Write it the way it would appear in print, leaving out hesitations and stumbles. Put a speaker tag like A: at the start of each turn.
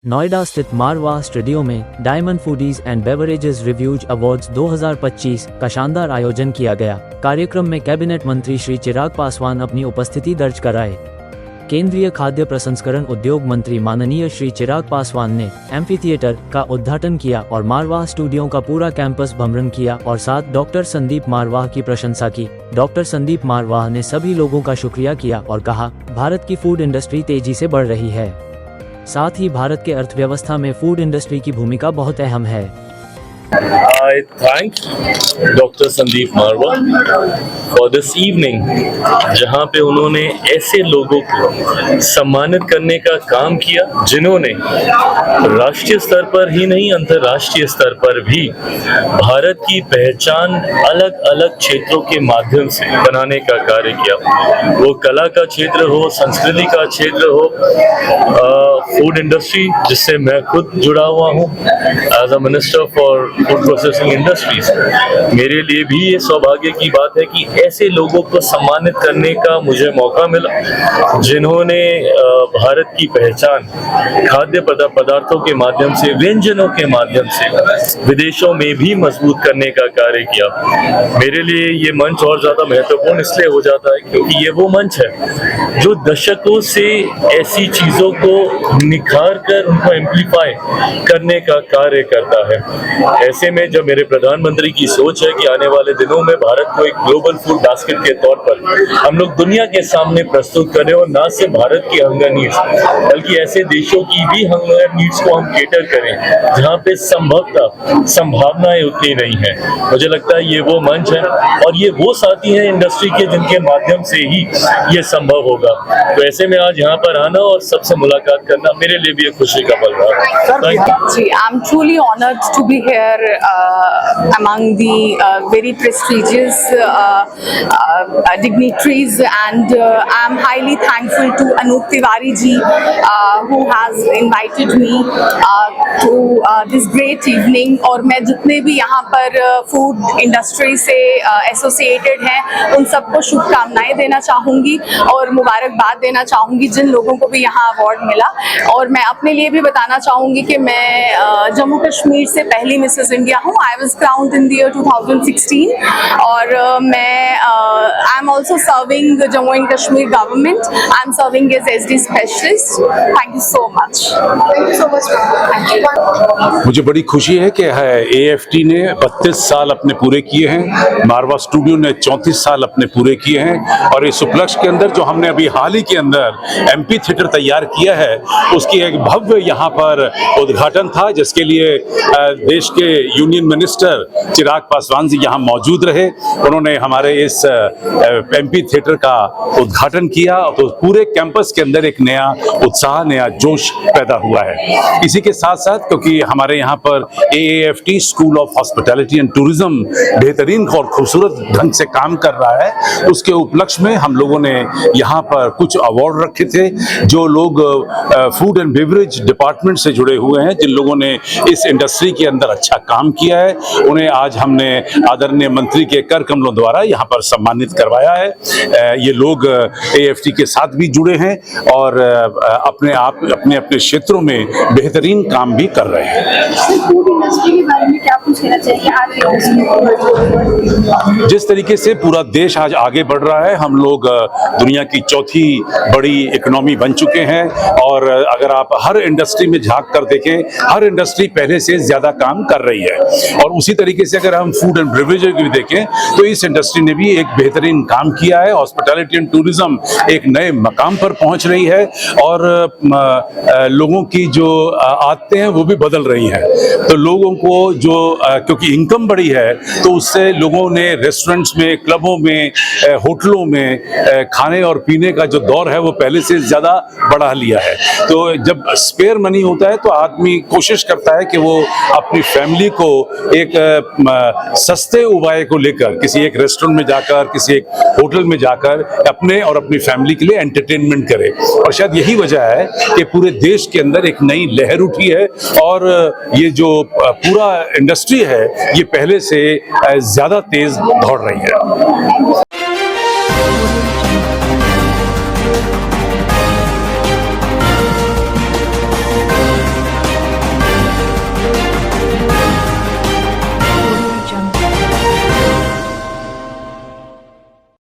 A: नोएडा स्थित मारवाह स्टूडियो में diamond foodies and beverages reviews awards 2025 का शानदार आयोजन किया गया। कार्यक्रम में कैबिनेट मंत्री श्री चिराग पासवान अपनी उपस्थिति दर्ज कराए। केंद्रीय खाद्य प्रसंस्करण उद्योग मंत्री माननीय श्री चिराग पासवान ने एम्फी थिएटर का उद्घाटन किया और मारवाह स्टूडियो का पूरा कैंपस भ्रमण किया और साथ डॉक्टर संदीप मारवाह की प्रशंसा की। डॉक्टर संदीप मारवाह ने सभी लोगों का शुक्रिया किया और कहा, भारत की फूड इंडस्ट्री तेजी से बढ़ रही है। साथ ही भारत के अर्थव्यवस्था में फूड इंडस्ट्री की भूमिका बहुत अहम है।
B: I thank Dr. Sandeep Marwa for this evening, जहाँ पे उन्होंने ऐसे लोगों को सम्मानित करने का काम किया जिन्होंने राष्ट्रीय स्तर पर ही नहीं अंतर्राष्ट्रीय स्तर पर भी भारत की पहचान अलग अलग क्षेत्रों के माध्यम से बनाने का कार्य किया। वो कला का क्षेत्र हो, संस्कृति का क्षेत्र हो, फूड इंडस्ट्री जिससे मैं खुद जुड़ा हुआ हूँ as a minister for food processing industries. मेरे लिए भी ये सौभाग्य की बात है कि ऐसे लोगों को सम्मानित करने का मुझे मौका मिला जिन्होंने भारत की पहचान खाद्य पदार्थों के माध्यम से, व्यंजनों के माध्यम से विदेशों में भी मजबूत करने का कार्य किया। मेरे लिए ये मंच और ज्यादा महत्वपूर्ण इसलिए हो जाता है क्योंकि ये वो मंच है जो दशकों से ऐसी चीजों को निखार कर उनको एम्प्लीफाई करने का कार्य करता है। ऐसे में जब मेरे प्रधानमंत्री की सोच है कि आने वाले दिनों में भारत को एक ग्लोबल फूड बास्केट के तौर पर हम लोग दुनिया के सामने प्रस्तुत करें और न सिर्फ भारत की हंगर नीड्स बल्कि ऐसे देशों की भी हंगर नीड्स को हम केटर करें जहाँ पे संभवतः संभावनाएं उतनी नहीं है। मुझे लगता है ये वो मंच है और ये वो साथी हैं इंडस्ट्री के जिनके माध्यम से ही ये संभव होगा। तो ऐसे में आज यहाँ पर आना और सबसे मुलाकात करना मेरे लिए भी एक खुशी का पल रहा।
C: I'm truly honored to be here among the very prestigious dignitaries, and I'm highly thankful to Anup Tiwari ji who has invited me to this great evening। और मैं जितने भी यहाँ पर फूड इंडस्ट्री से एसोसिएटेड हैं उन सबको शुभकामनाएं देना चाहूँगी और मुबारकबाद देना चाहूँगी जिन लोगों को भी यहाँ अवार्ड मिला। और मैं अपने लिए भी बताना चाहूँगी कि मैं जम्मू कश्मीर से पहली मिसेस इंडिया हूँ। I was crowned in the year 2016 और मैं I am also serving Jammu and Kashmir government. I am serving as SD specialist. Thank you so much. Thank you so much.
D: मुझे बड़ी खुशी है कि एएफटी ने 32 साल अपने पूरे किए हैं, मारवा स्टूडियो ने 34 साल अपने पूरे किए हैं और इस उपलक्ष्य के अंदर जो हमने अभी हाल ही के अंदर एम्फी थिएटर तैयार किया है उसकी एक भव्य यहाँ पर उद्घाटन था जिसके लिए देश के यूनियन मिनिस्टर चिराग पासवान जी यहाँ मौजूद रहे। उन्होंने हमारे इस एम्फी थिएटर का उद्घाटन किया तो पूरे कैंपस के अंदर एक नया उत्साह, नया जोश पैदा हुआ है। इसी के साथ साथ क्योंकि हमारे यहाँ पर AFT school of hospitality and tourism बेहतरीन और खूबसूरत ढंग से काम कर रहा है, उसके उपलक्ष्य में हम लोगों ने यहाँ पर कुछ अवार्ड रखे थे। जो लोग फूड एंड बेवरेज डिपार्टमेंट से जुड़े हुए हैं, जिन लोगों ने इस इंडस्ट्री के अंदर अच्छा काम किया है, उन्हें आज हमने आदरणीय मंत्री के कर कमलों द्वारा यहाँ पर सम्मानित करवाया है। ये लोग एएफटी के साथ भी जुड़े हैं और अपने अपने क्षेत्रों में बेहतरीन काम भी कर रहे हैं।
E: फूड इंडस्ट्री के बारे में क्या कुछ कहना चाहिए?
D: जिस तरीके से पूरा देश आज आगे बढ़ रहा है, हम लोग दुनिया की चौथी बड़ी इकोनॉमी बन चुके हैं और अगर आप हर इंडस्ट्री में झांक कर देखें, हर इंडस्ट्री पहले से ज्यादा काम कर रही है। और उसी तरीके से अगर हम फूड एंड बेवरेजेस की भी देखें तो इस इंडस्ट्री ने भी एक बेहतरीन काम किया है। हॉस्पिटैलिटी एंड टूरिज्म एक नए मकाम पर पहुंच रही है और लोगों की जो आदतें हैं वो भी बदल रही हैं। तो लोगों को जो क्योंकि इनकम बढ़ी है तो उससे लोगों ने रेस्टोरेंट्स में, क्लबों में, होटलों में खाने और पीने का जो दौर है वो पहले से ज्यादा बढ़ा लिया है। तो जब स्पेयर मनी होता है तो आदमी कोशिश करता है कि वो अपनी फैमिली को एक सस्ते उपाय को लेकर किसी एक रेस्टोरेंट में जाकर, किसी एक होटल में जाकर अपने और अपनी फैमिली के लिए एंटरटेनमेंट करे। और शायद यही वजह है कि पूरे देश के अंदर एक नई लहर उठी है और ये जो पूरा इंडस्ट्री है ये पहले से ज्यादा तेज दौड़ रही है।